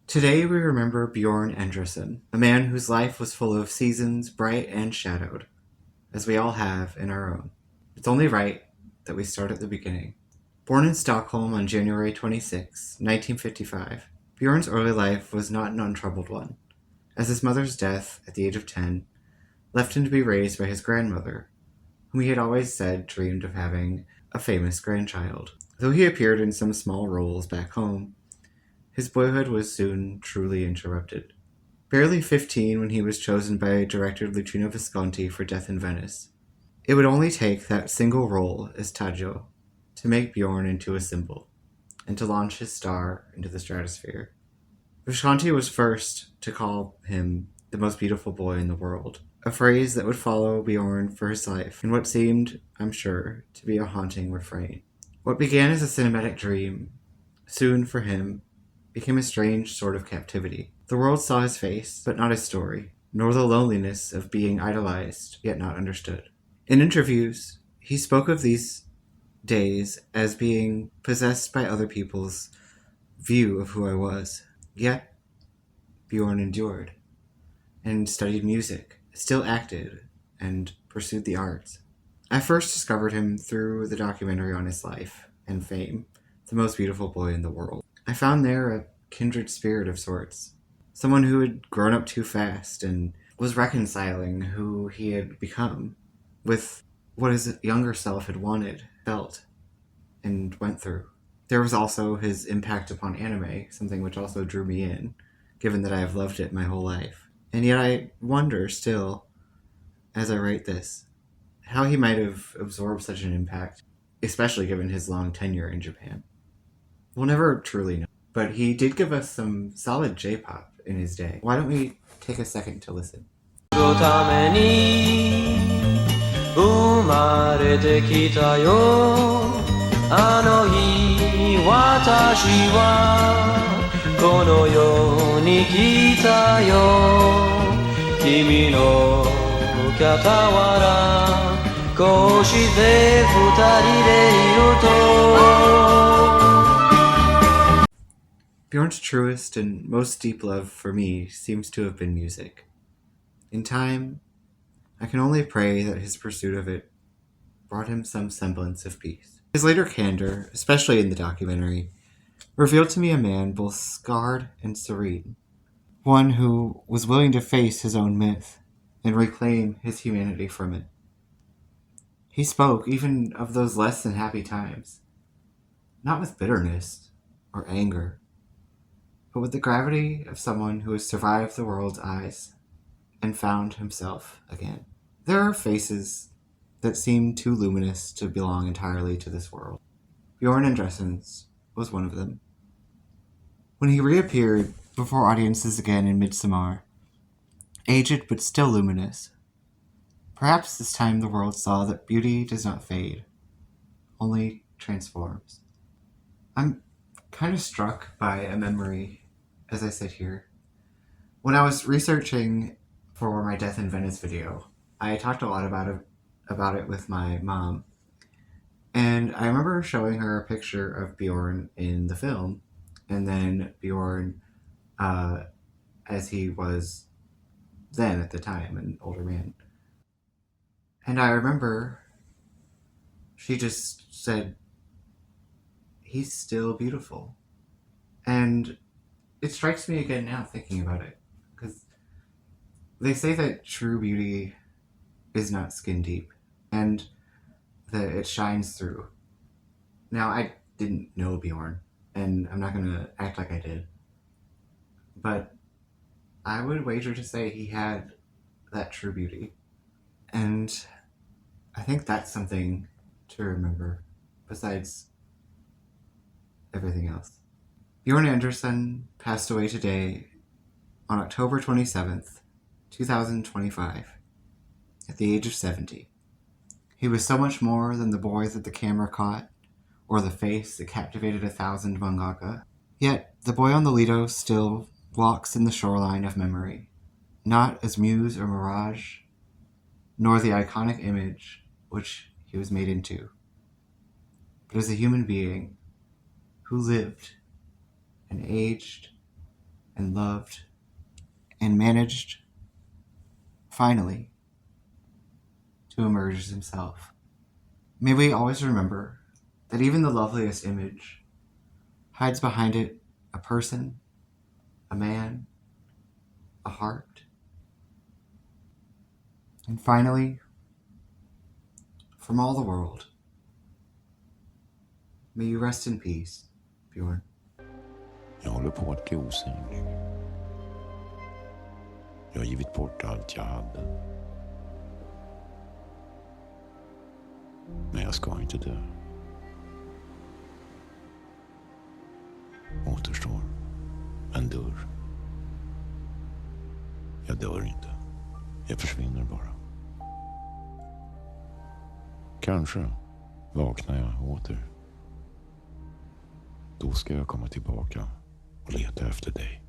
Today we remember Bjorn Andresen, a man whose life was full of seasons, bright and shadowed, as we all have in our own. It's only right that we start at the beginning. Born in Stockholm on January 26, 1955, Bjorn's early life was not an untroubled one, as his mother's death at the age of 10 left him to be raised by his grandmother, whom he had always said dreamed of having a famous grandchild. Though he appeared in some small roles back home, his boyhood was soon truly interrupted. Barely 15 when he was chosen by director Luchino Visconti for Death in Venice, it would only take that single role as Taggio to make Bjorn into a symbol, and to launch his star into the stratosphere. Visconti was first to call him the most beautiful boy in the world, a phrase that would follow Bjorn for his life, in what seemed, I'm sure, to be a haunting refrain. What began as a cinematic dream, soon for him, became a strange sort of captivity. The world saw his face, but not his story, nor the loneliness of being idolized, yet not understood. In interviews, he spoke of these days as being possessed by other people's view of who I was. Yet, Bjorn endured, and studied music, still acted, and pursued the arts. I first discovered him through the documentary on his life and fame, The Most Beautiful Boy in the World. I found there a kindred spirit of sorts, someone who had grown up too fast and was reconciling who he had become with what his younger self had wanted, felt, and went through. There was also his impact upon anime, something which also drew me in, given that I have loved it my whole life. And yet I wonder still, as I write this, how he might have absorbed such an impact, especially given his long tenure in Japan. We'll never truly know, but he did give us some solid J-pop in his day. Why don't we take a second to listen? ために生まれてきたよあの日私はこの世に来たよ君の傍らこうして二人でいると Bjorn's truest and most deep love for me seems to have been music. In time, I can only pray that his pursuit of it brought him some semblance of peace. His later candor, especially in the documentary, revealed to me a man both scarred and serene, one who was willing to face his own myth and reclaim his humanity from it. He spoke even of those less than happy times, not with bitterness or anger, but with the gravity of someone who has survived the world's eyes and found himself again. There are faces that seem too luminous to belong entirely to this world. Bjorn Andresen's was one of them. When he reappeared before audiences again in Midsommar, aged but still luminous, perhaps this time the world saw that beauty does not fade, only transforms. I'm kind of struck by a memory as I sit here. When I was researching for my Death in Venice video, I talked a lot about it with my mom, and I remember showing her a picture of Bjorn in the film, and then Bjorn as he was then at the time, an older man. And I remember she just said, he's still beautiful. And it strikes me again now thinking about it, because they say that true beauty is not skin deep, and that it shines through. Now, I didn't know Bjorn, and I'm not going to act like I did, but I would wager to say he had that true beauty. And I think that's something to remember, besides everything else. Bjorn Andresen passed away today on October 27th, 2025, at the age of 70. He was so much more than the boy that the camera caught, or the face that captivated 1,000 mangaka. Yet, the boy on the Lido still walks in the shoreline of memory, not as muse or mirage, nor the iconic image which he was made into, but as a human being who lived and aged and loved and managed, finally, to emerge as himself. May we always remember that even the loveliest image hides behind it a person, a man, a heart. And finally, from all the world, may you rest in peace, Bjorn. Jag håller på att bli osynlig. Jag har givit bort allt jag hade. Men jag ska inte dö. Återstår en dörr. Jag dör inte. Jag försvinner bara. Kanske vaknar jag åter. Då ska jag komma tillbaka och leta efter dig.